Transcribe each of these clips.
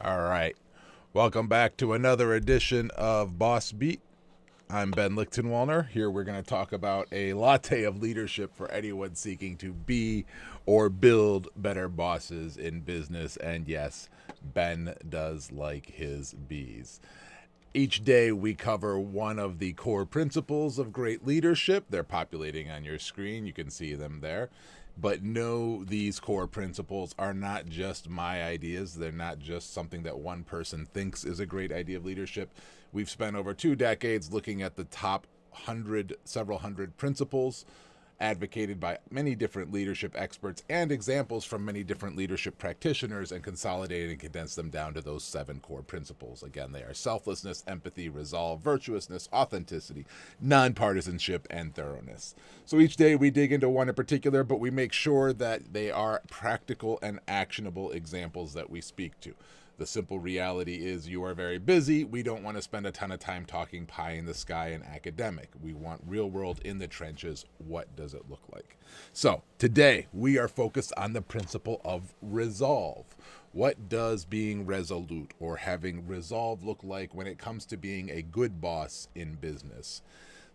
All right. Welcome back to another edition of Boss Beat. I'm Ben Lichtenwalner. Here we're going to talk about a latte of leadership for anyone seeking to be or build better bosses in business. And yes, Ben does like his bees. Each day we cover one of the core principles of great leadership. They're populating on your screen. You can see them there. But know these core principles are not just my ideas. They're not just something that one person thinks is a great idea of leadership. We've spent over 2 decades looking at the top several hundred principles advocated by many different leadership experts and examples from many different leadership practitioners and consolidated and condensed them down to those 7 core principles. Again, they are selflessness, empathy, resolve, virtuousness, authenticity, nonpartisanship, and thoroughness. So each day we dig into one in particular, but we make sure that they are practical and actionable examples that we speak to. The simple reality is you are very busy. We don't want to spend a ton of time talking pie in the sky and academic. We want real world in the trenches. What does it look like? So today we are focused on the principle of resolve. What does being resolute or having resolve look like when it comes to being a good boss in business?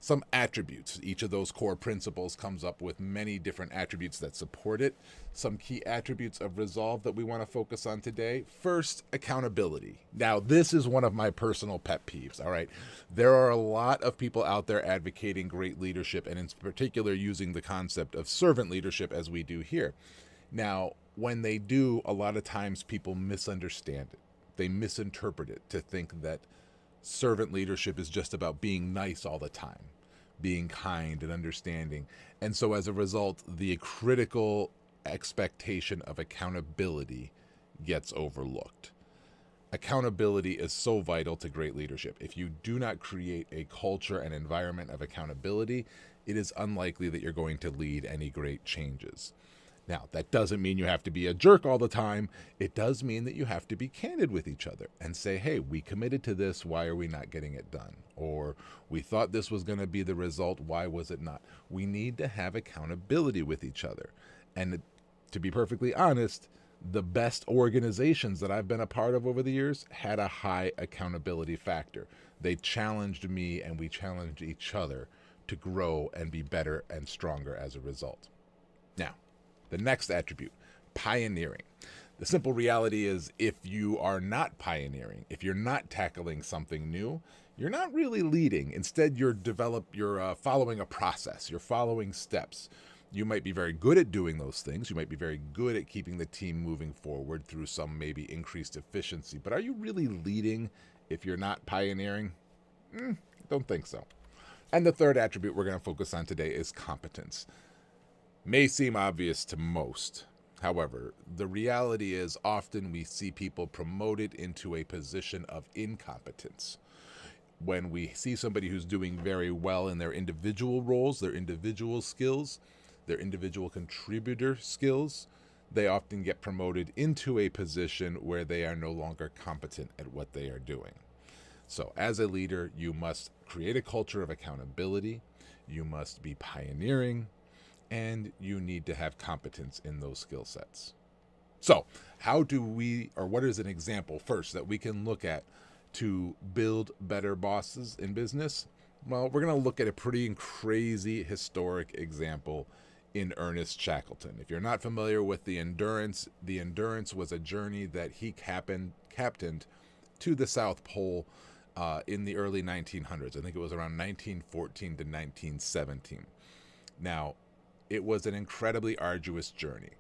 Some attributes. Each of those core principles comes up with many different attributes that support it. Some key attributes of resolve that we want to focus on today. First, accountability. Now, this is one of my personal pet peeves, all right? There are a lot of people out there advocating great leadership, and in particular using the concept of servant leadership as we do here. Now, when they do, a lot of times people misunderstand it. They misinterpret it to think that servant leadership is just about being nice all the time, being kind and understanding. And so as a result, the critical expectation of accountability gets overlooked. Accountability is so vital to great leadership. If you do not create a culture and environment of accountability, it is unlikely that you're going to lead any great changes. Now, that doesn't mean you have to be a jerk all the time. It does mean that you have to be candid with each other and say, hey, we committed to this. Why are we not getting it done? Or we thought this was going to be the result. Why was it not? We need to have accountability with each other. And to be perfectly honest, the best organizations that I've been a part of over the years had a high accountability factor. They challenged me and we challenged each other to grow and be better and stronger as a result. Now, the next attribute, pioneering. The simple reality is if you are not pioneering, if you're not tackling something new, you're not really leading. Instead, you're following a process. You're following steps. You might be very good at doing those things. You might be very good at keeping the team moving forward through some maybe increased efficiency. But are you really leading if you're not pioneering? Don't think so. And the third attribute we're going to focus on today is competence. May seem obvious to most. However, the reality is often we see people promoted into a position of incompetence. When we see somebody who's doing very well in their individual roles, their individual skills, their individual contributor skills, they often get promoted into a position where they are no longer competent at what they are doing. So as a leader, you must create a culture of accountability. You must be pioneering, and you need to have competence in those skill sets. So, what is an example first that we can look at to build better bosses in business? Well, we're going to look at a pretty crazy historic example in Ernest Shackleton. If you're not familiar with the Endurance was a journey that he captained to the South Pole in the early 1900s. I think it was around 1914 to 1917. Now, it was an incredibly arduous journey.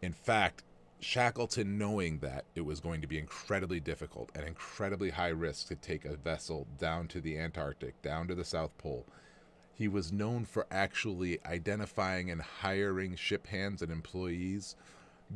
In fact, Shackleton, knowing that it was going to be incredibly difficult and incredibly high risk to take a vessel down to the Antarctic, down to the South Pole, he was known for actually identifying and hiring ship hands and employees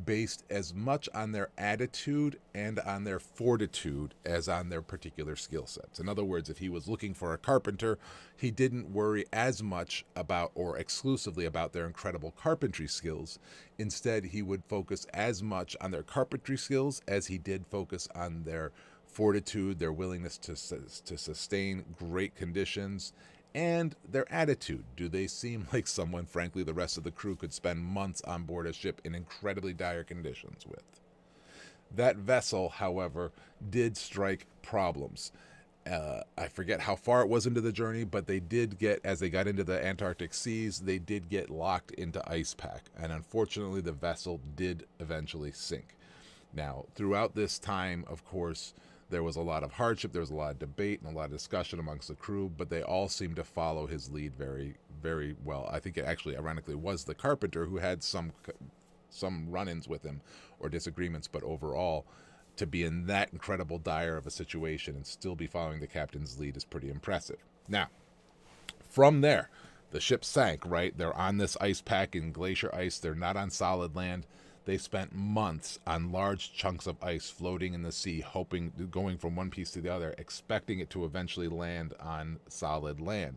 based as much on their attitude and on their fortitude as on their particular skill sets. In other words, if he was looking for a carpenter, he didn't worry as much about or exclusively about their incredible carpentry skills. Instead, he would focus as much on their carpentry skills as he did focus on their fortitude, their willingness to sustain great conditions, and their attitude. Do they seem like someone, frankly, the rest of the crew could spend months on board a ship in incredibly dire conditions with? That vessel, however, did strike problems. I forget how far it was into the journey, but they did get, as they got into the Antarctic seas, they did get locked into ice pack. And unfortunately, the vessel did eventually sink. Now, throughout this time, of course, there was a lot of hardship, there was a lot of debate and a lot of discussion amongst the crew, but they all seemed to follow his lead very, very well. I think it actually, ironically, was the carpenter who had some run-ins with him or disagreements, but overall, to be in that incredible dire of a situation and still be following the captain's lead is pretty impressive. Now, from there, the ship sank, right? They're on this ice pack in glacier ice. They're not on solid land. They spent months on large chunks of ice floating in the sea, hoping, going from one piece to the other, expecting it to eventually land on solid land.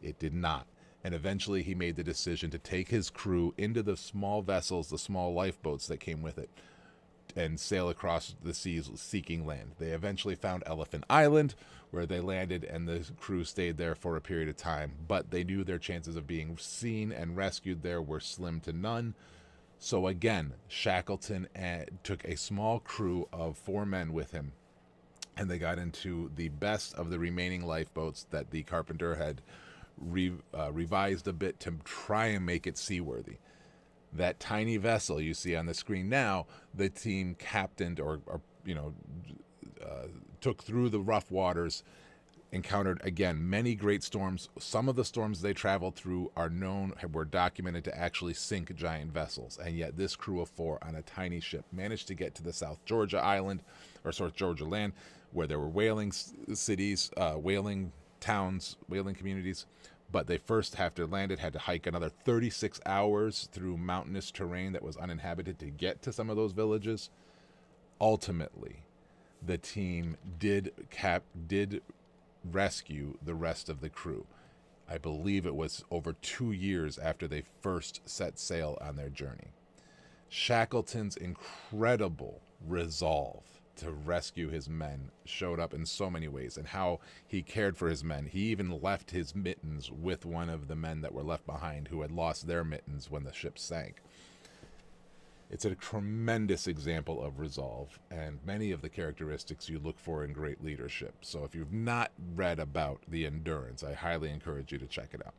It did not. And eventually he made the decision to take his crew into the small vessels, the small lifeboats that came with it, and sail across the seas seeking land. They eventually found Elephant Island, where they landed, and the crew stayed there for a period of time. But they knew their chances of being seen and rescued there were slim to none. So again, Shackleton took a small crew of 4 men with him, and they got into the best of the remaining lifeboats that the carpenter had revised a bit to try and make it seaworthy. That tiny vessel you see on the screen now, the team captained or took through the rough waters, encountered, again, many great storms. Some of the storms they traveled through were documented to actually sink giant vessels. And yet this crew of 4 on a tiny ship managed to get to the South Georgia Island, or South Georgia land, where there were whaling cities, whaling towns, whaling communities. But they first, after landed, had to hike another 36 hours through mountainous terrain that was uninhabited to get to some of those villages. Ultimately, the team did rescue the rest of the crew. I believe it was over 2 years after they first set sail on their journey. Shackleton's incredible resolve to rescue his men showed up in so many ways, and how he cared for his men. He even left his mittens with one of the men that were left behind who had lost their mittens when the ship sank. It's a tremendous example of resolve and many of the characteristics you look for in great leadership. So if you've not read about the Endurance, I highly encourage you to check it out.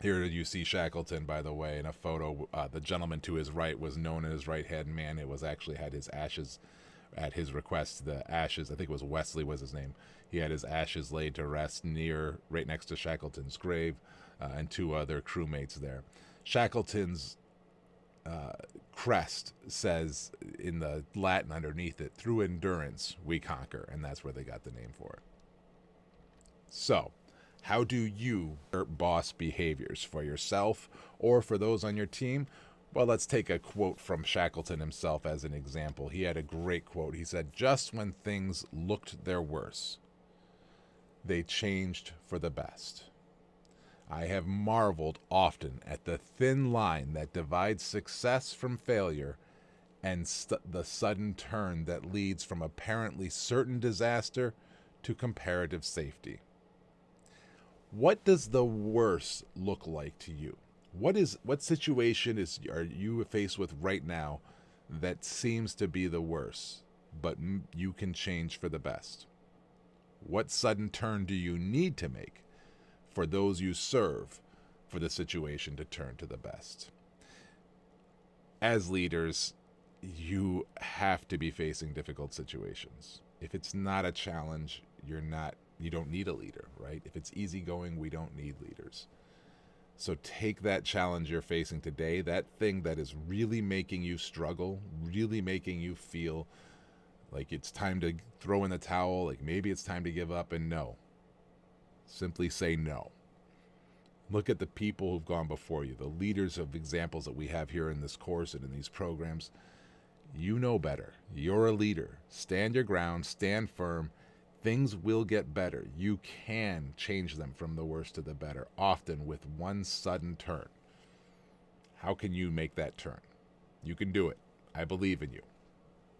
Here you see Shackleton, by the way, in a photo. The gentleman to his right was known as right-hand man. It was actually had his ashes, at his request, the ashes, I think it was Wesley was his name. He had his ashes laid to rest right next to Shackleton's grave, and 2 other crewmates there. Shackleton's crest says in the Latin underneath it, "Through endurance we conquer," and that's where they got the name for it. So, how do you boss behaviors for yourself or for those on your team? Well, let's take a quote from Shackleton himself as an example. He had a great quote. He said, "Just when things looked their worst, they changed for the best. I have marveled often at the thin line that divides success from failure and the sudden turn that leads from apparently certain disaster to comparative safety." What does the worst look like to you? What situation are you faced with right now that seems to be the worst, but you can change for the best? What sudden turn do you need to make for those you serve for the situation to turn to the best? As leaders, you have to be facing difficult situations. If it's not a challenge, you don't need a leader, right? If it's easygoing, we don't need leaders. So take that challenge you're facing today, that thing that is really making you struggle, really making you feel like it's time to throw in the towel, like maybe it's time to give up, and no. Simply say no. Look at the people who've gone before you, the leaders of examples that we have here in this course and in these programs. You know better. You're a leader. Stand your ground, stand firm. Things will get better. You can change them from the worst to the better, often with one sudden turn. How can you make that turn? You can do it. I believe in you.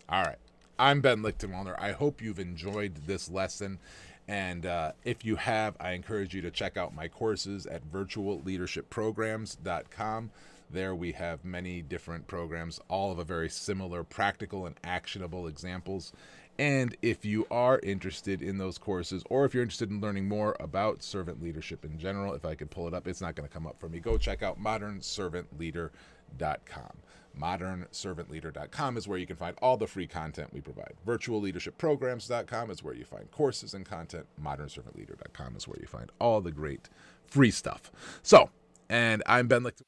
All right. I'm Ben Lichtenwalner. I hope you've enjoyed this lesson. And if you have, I encourage you to check out my courses at virtualleadershipprograms.com. There we have many different programs, all of a very similar practical and actionable examples. And if you are interested in those courses, or if you're interested in learning more about servant leadership in general, if I could pull it up, it's not going to come up for me. Go check out modernservantleader.com. Modernservantleader.com is where you can find all the free content we provide. Virtualleadershipprograms.com is where you find courses and content. Modernservantleader.com is where you find all the great free stuff. So, and I'm Ben Licht.